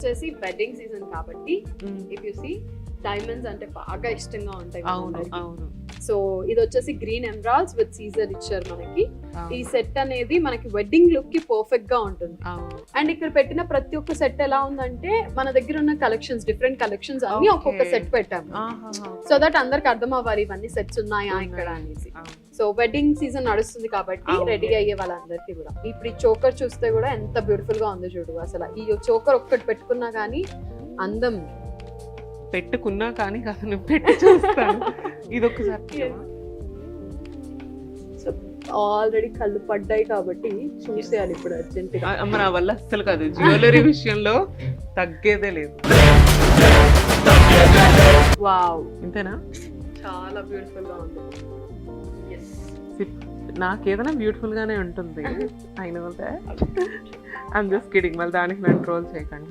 వచ్చేసి wedding season కాబట్టి if you see diamonds అంటే బాగా ఇష్టంగా ఉంటాయి. అవును అవును. సో ఇది వచ్చేసి గ్రీన్ ఎమరాల్డ్స్ విత్ సీజర్ ఇచ్చారు మనకి. ఈ సెట్ అనేది మనకి వెడ్డింగ్ లుక్ కి పర్ఫెక్ట్ గా ఉంటుంది. అండ్ ఇక్కడ పెట్టిన ప్రతి ఒక్క సెట్ ఎలా ఉందంటే మన దగ్గర ఉన్న కలెక్షన్స్ డిఫరెంట్ కలెక్షన్స్ అన్ని ఒక్కొక్క సెట్ పెట్టాము. సో దట్ అందరికి అర్థం అవ్వాలి ఇవన్నీ సెట్స్ ఉన్నాయా ఇక్కడ అనేసి. సో వెడ్డింగ్ సీజన్ నడుస్తుంది కాబట్టి రెడీ అయ్యే వాళ్ళందరికీ కూడా ఇప్పుడు ఈ చోకర్ చూస్తే కూడా ఎంత బ్యూటిఫుల్ గా ఉందో చూడు. అసలు ఈ చోకర్ ఒక్కటి పెట్టుకున్నా కానీ అందం. పెట్టుకున్నా కానీ కాదు నువ్వు పెట్టి చూస్తాను. ఇది ఒకసారి ఆల్రెడీ కళ్ళు పడ్డాయి కాబట్టి చూసేయాలి ఇప్పుడు అర్జెంట్ గా. అమ్మ నా వల్ల అస్సలు కాదు, జ్యువెలరీ విషయంలో తగ్గేదే లేదు. వావ్, ఇంతేనా? చాలా బ్యూటిఫుల్ గా ఉంది. నాకేదైనా బ్యూటిఫుల్ గానే ఉంటుంది. అయినా ఐఎమ్ జస్ట్ కిడింగ్, మళ్ళీ దానికి నన్ను ట్రోల్ చేయకండి.